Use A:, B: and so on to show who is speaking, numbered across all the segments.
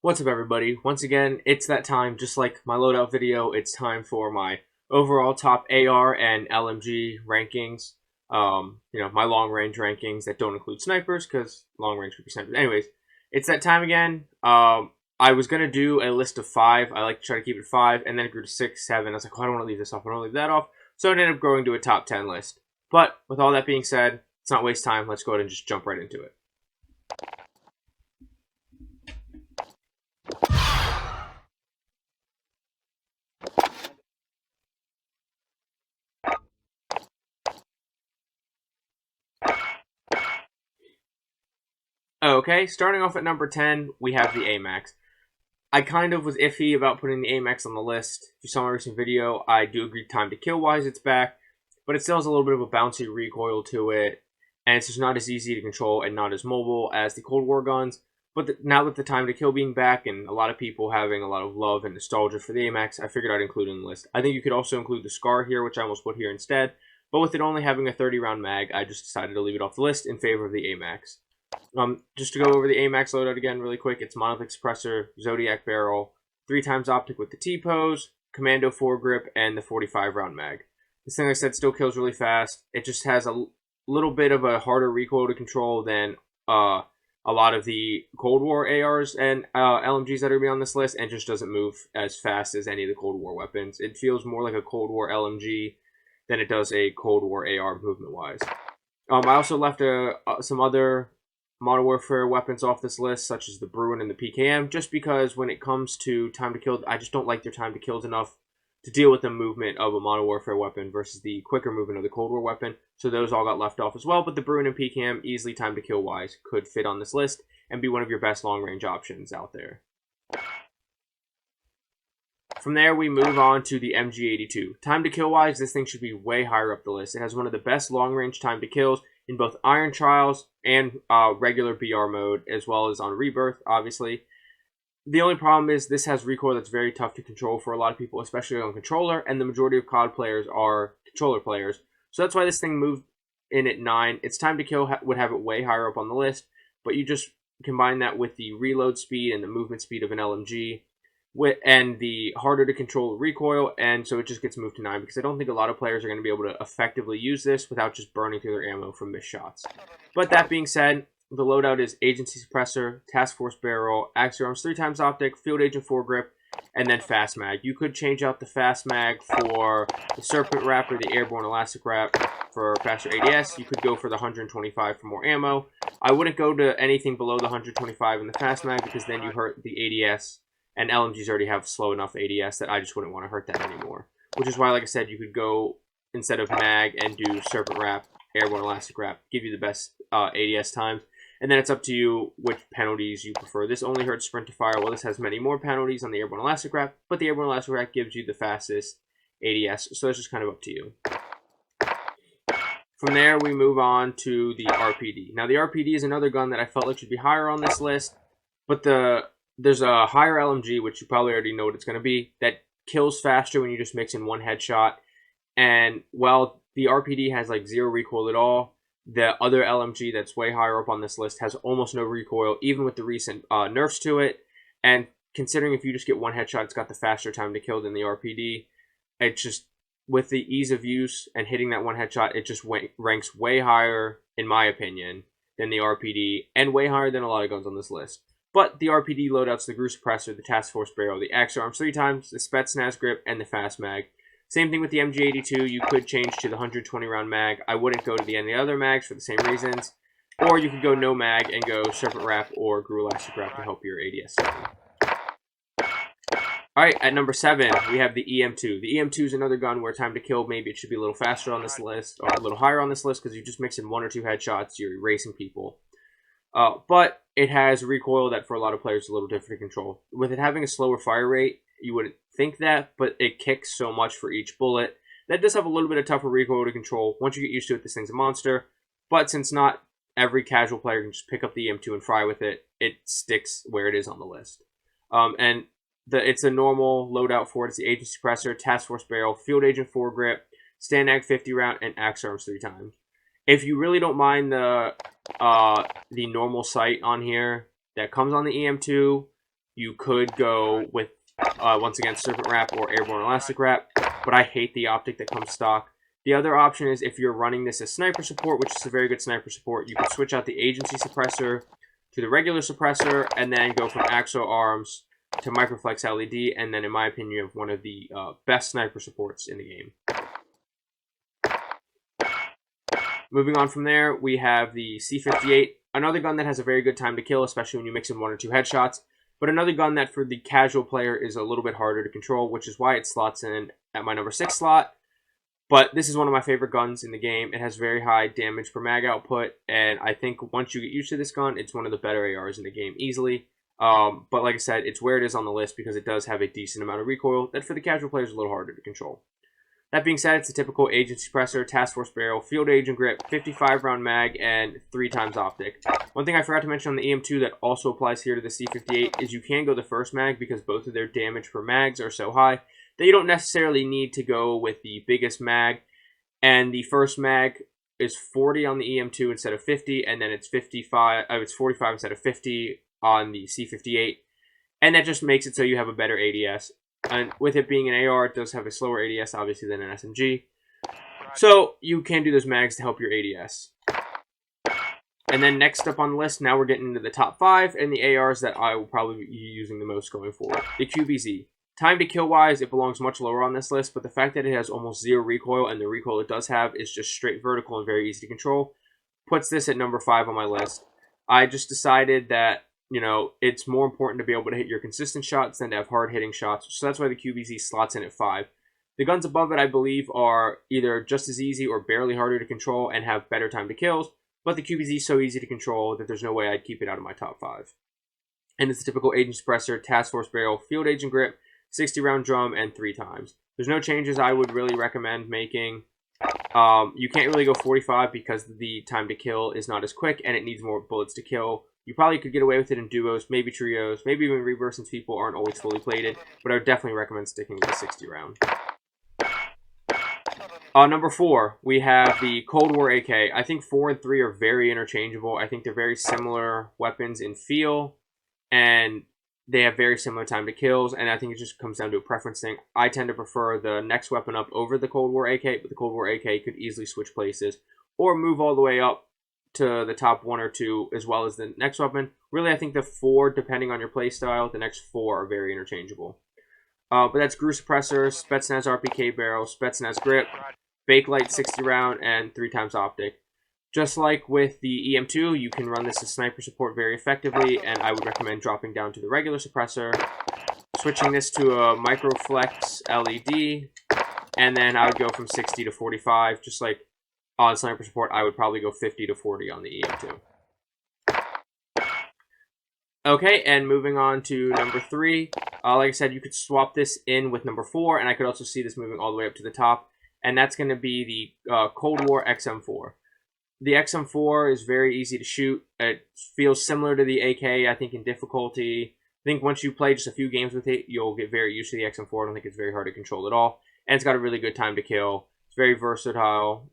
A: What's up, everybody? Once again, it's that time. Just like my loadout video, it's time for my overall top AR and LMG rankings. My long-range rankings that don't include snipers, because long-range could be snipers. Anyways, it's that time again. I was going to do a list of 5. I like to try to keep it 5, and then it grew to 6, 7. I was like, oh, I don't want to leave this off. I don't want to leave that off. So it ended up growing to a top 10 list. But with all that being said, let's not waste time. Let's go ahead and just jump right into it. Okay, starting off at number 10, we have the AMAX. I kind of was iffy about putting the AMAX on the list. If you saw my recent video, I do agree time to kill wise it's back, but it still has a little bit of a bouncy recoil to it, and it's just not as easy to control and not as mobile as the Cold War guns. But now with the time to kill being back and a lot of people having a lot of love and nostalgia for the AMAX, I figured I'd include it in the list. I think you could also include the SCAR here, which I almost put here instead, but with it only having a 30-round mag, I just decided to leave it off the list in favor of the AMAX. Just to go over the AMAX loadout again really quick, it's monolithic suppressor, Zodiac barrel, 3x optic with the T-pose, commando foregrip, and the 45-round mag. This thing, like I said, still kills really fast. It just has a little bit of a harder recoil to control than a lot of the Cold War ARs and LMGs that are going to be on this list, and just doesn't move as fast as any of the Cold War weapons. It feels more like a Cold War LMG than it does a Cold War AR movement-wise. I also left some other Modern Warfare weapons off this list, such as the Bruin and the PKM, just because when it comes to time to kill, I just don't like their time to kills enough to deal with the movement of a Modern Warfare weapon versus the quicker movement of the Cold War weapon, so those all got left off as well, but the Bruin and PKM, easily time to kill wise, could fit on this list and be one of your best long-range options out there. From there, we move on to the MG82. Time to kill wise, this thing should be way higher up the list. It has one of the best long-range time to kills in both Iron Trials and regular BR mode, as well as on Rebirth, obviously. The only problem is this has recoil that's very tough to control for a lot of people, especially on controller, and the majority of COD players are controller players. So that's why this thing moved in at 9. Its time to kill would have it way higher up on the list, but you just combine that with the reload speed and the movement speed of an LMG, and the harder to control recoil, and so it just gets moved to 9 because I don't think a lot of players are going to be able to effectively use this without just burning through their ammo from missed shots. But that being said, the loadout is Agency Suppressor, Task Force Barrel, Axial Arms 3x Optic, Field Agent Foregrip, and then Fast Mag. You could change out the Fast Mag for the Serpent Wrap or the Airborne Elastic Wrap for faster ADS. You could go for the 125 for more ammo. I wouldn't go to anything below the 125 in the Fast Mag because then you hurt the ADS. And LMGs already have slow enough ADS that I just wouldn't want to hurt that anymore. Which is why, like I said, you could go, instead of mag, and do Serpent Wrap, Airborne Elastic Wrap, give you the best ADS times. And then it's up to you which penalties you prefer. This only hurts sprint to fire. Well, this has many more penalties on the Airborne Elastic Wrap, but the Airborne Elastic Wrap gives you the fastest ADS. So it's just kind of up to you. From there, we move on to the RPD. Now, the RPD is another gun that I felt like should be higher on this list, but there's a higher LMG, which you probably already know what it's going to be, that kills faster when you just mix in one headshot. And while the RPD has like 0 recoil at all, the other LMG that's way higher up on this list has almost no recoil, even with the recent nerfs to it. And considering if you just get one headshot, it's got the faster time to kill than the RPD. It just, with the ease of use and hitting that one headshot, it just ranks way higher, in my opinion, than the RPD, and way higher than a lot of guns on this list. But the RPD loadouts, the Grew Suppressor, the Task Force Barrel, the Axial Arms 3x, the Spetsnaz Grip, and the Fast Mag. Same thing with the MG82, you could change to the 120-round mag. I wouldn't go to any other mags for the same reasons. Or you could go no mag and go Serpent Wrap or Grew Elastic Wrap to help your ADS setting. Alright, at number 7, we have the EM2. The EM2 is another gun where time to kill, maybe it should be a little faster on this list, or a little higher on this list, because you just mix in 1 or 2 headshots, you're erasing people. But it has recoil that for a lot of players is a little different to control. With it having a slower fire rate, you wouldn't think that, but it kicks so much for each bullet. That does have a little bit of tougher recoil to control. Once you get used to it, this thing's a monster. But since not every casual player can just pick up the EM2 and fry with it, it sticks where it is on the list. It's a normal loadout for it. It's the Agency Suppressor, Task Force Barrel, Field Agent Foregrip, Stand Ag 50 round, and Axe Arms 3x. If you really don't mind the normal sight on here that comes on the EM2, You could go with, once again, Serpent Wrap or Airborne Elastic Wrap, but I hate the optic that comes stock. The other option is if you're running this as sniper support, which is a very good sniper support, you can switch out the agency suppressor to the regular suppressor and then go from Axo Arms to Microflex LED, and then in my opinion you have one of the best sniper supports in the game. Moving on from there, we have the C58, another gun that has a very good time to kill, especially when you mix in 1 or 2 headshots, but another gun that for the casual player is a little bit harder to control, which is why it slots in at my number 6 slot. But this is one of my favorite guns in the game. It has very high damage per mag output, and I think once you get used to this gun, it's one of the better ARs in the game easily. But like I said, it's where it is on the list because it does have a decent amount of recoil that for the casual player is a little harder to control. That being said, it's a typical agency suppressor, task force barrel, field agent grip, 55 round mag, and 3 times optic. One thing I forgot to mention on the EM2 that also applies here to the C58 is you can go the first mag because both of their damage per mags are so high that you don't necessarily need to go with the biggest mag. And the first mag is 40 on the EM2 instead of 50, and then it's 45 instead of 50 on the C58. And that just makes it so you have a better ADS. And with it being an AR, it does have a slower ADS, obviously, than an SMG. So you can do those mags to help your ADS. And then next up on the list, now we're getting into the top 5 and the ARs that I will probably be using the most going forward. The CODWZ. Time to kill wise, it belongs much lower on this list, but the fact that it has almost 0 recoil and the recoil it does have is just straight vertical and very easy to control puts this at number 5 on my list. I just decided that, you know, it's more important to be able to hit your consistent shots than to have hard-hitting shots, so that's why the CODWZ slots in at 5. The guns above it, I believe, are either just as easy or barely harder to control and have better time to kills, but the CODWZ is so easy to control that there's no way I'd keep it out of my top 5. And it's the typical agent suppressor, task force barrel, field agent grip, 60-round drum, and 3 times. There's no changes I would really recommend making. You can't really go 45 because the time to kill is not as quick and it needs more bullets to kill. You probably could get away with it in duos, maybe trios, maybe even reverse since people aren't always fully plated, but I would definitely recommend sticking with the 60 round. Number 4, we have the Cold War AK. I think 4 and 3 are very interchangeable. I think they're very similar weapons in feel, and they have very similar time to kills, and I think it just comes down to a preference thing. I tend to prefer the next weapon up over the Cold War AK, but the Cold War AK could easily switch places or move all the way up to the top 1 or 2 as well as the next weapon. Really, I think the 4, depending on your playstyle, the next 4 are very interchangeable. But that's Grew Suppressor, Spetsnaz RPK Barrel, Spetsnaz Grip, Bakelite 60 round, and 3 times optic. Just like with the EM2, you can run this as sniper support very effectively, and I would recommend dropping down to the regular suppressor, switching this to a Microflex LED, and then I would go from 60 to 45. Just like on sniper support, I would probably go 50 to 40 on the EM2. Okay, and moving on to number 3. Like I said, you could swap this in with number 4, and I could also see this moving all the way up to the top, and that's going to be the Cold War XM4. The XM4 is very easy to shoot. It feels similar to the AK, I think, in difficulty. I think once you play just a few games with it, you'll get very used to the XM4. I don't think it's very hard to control at all. And it's got a really good time to kill. It's very versatile.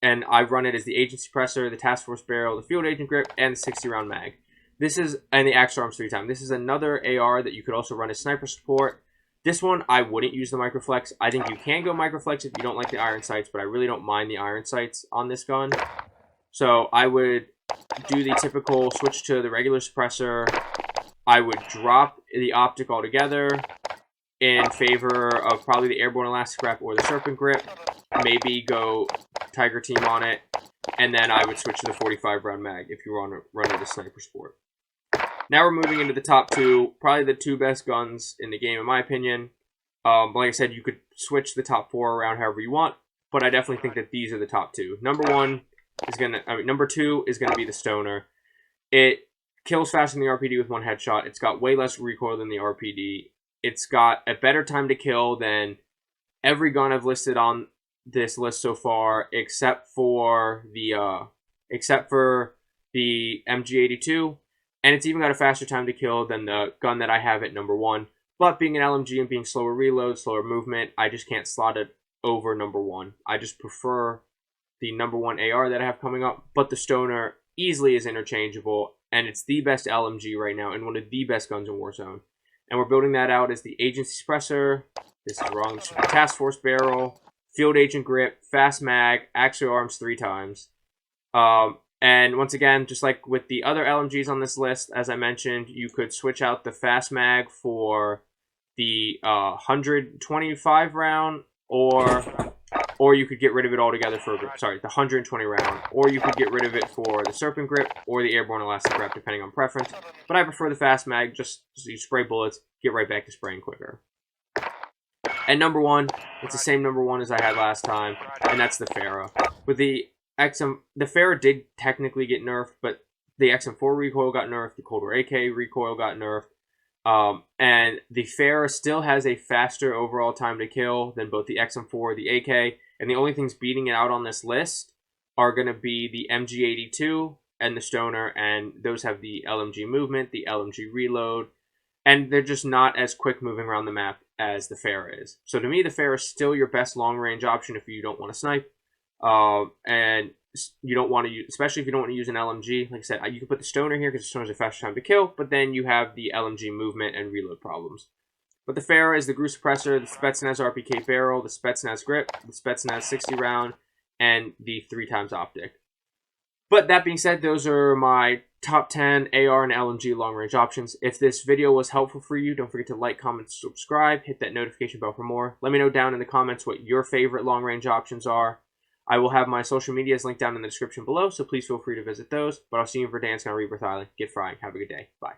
A: And I run it as the agent suppressor, the task force barrel, the field agent grip, and the 60-round mag. This is, and the Axo Arms 3 times. This is another AR that you could also run as sniper support. This one, I wouldn't use the Microflex. I think you can go Microflex if you don't like the iron sights, but I really don't mind the iron sights on this gun. So I would do the typical switch to the regular suppressor. I would drop the optic altogether in favor of probably the Airborne Elastic Wrap or the Serpent Grip. Maybe go Tiger Team on it. And then I would switch to the 45 round mag if you want to run it as sniper support. Now we're moving into the top 2, probably the 2 best guns in the game, in my opinion. But like I said, you could switch the top 4 around however you want, but I definitely think that these are the top 2. Number 2 is gonna be the Stoner. It kills faster than the RPD with 1 headshot. It's got way less recoil than the RPD. It's got a better time to kill than every gun I've listed on this list so far, except for the MG82. And it's even got a faster time to kill than the gun that I have at number 1. But being an LMG and being slower reload, slower movement, I just can't slot it over number 1. I just prefer the number 1 AR that I have coming up. But the Stoner easily is interchangeable. and it's the best LMG right now and one of the best guns in Warzone. And we're building that out as the Agency Suppressor. This is wrong. This should be Task Force Barrel, Field Agent Grip, Fast Mag, Axial Arms 3 times. And once again, just like with the other LMGs on this list, as I mentioned, you could switch out the Fast Mag for the 125 round, or you could get rid of it altogether for, the 120 round, or you could get rid of it for the Serpent Grip or the Airborne Elastic Wrap, depending on preference. But I prefer the Fast Mag, just so you spray bullets, get right back to spraying quicker. And number one, it's the same number one as I had last time, and that's the Farah. With the Farah did technically get nerfed, but the XM4 recoil got nerfed, the Cold War AK recoil got nerfed, and the Farah still has a faster overall time to kill than both the XM4 and the AK, and the only things beating it out on this list are going to be the MG82 and the Stoner, and those have the LMG movement, the LMG reload, and they're just not as quick moving around the map as the Farah is. So to me, the Farah is still your best long-range option if you don't want to snipe, and you don't want to use, especially if you don't want to use an LMG. Like I said, you can put the Stoner here because the Stoner is a faster time to kill, but then you have the LMG movement and reload problems. But the Farah is the Gru Suppressor, the Spetsnaz RPK Barrel, the Spetsnaz Grip, the Spetsnaz 60 round, and the 3 times optic. But that being said, those are my top 10 AR and LMG long-range options. If this video was helpful for you, don't forget to like, comment, subscribe, hit that notification bell for more. Let me know down in the comments what your favorite long-range options are. I will have my social medias linked down in the description below, so please feel free to visit those. But I'll see you in Verdansk on Rebirth Island. Get frying. Have a good day. Bye.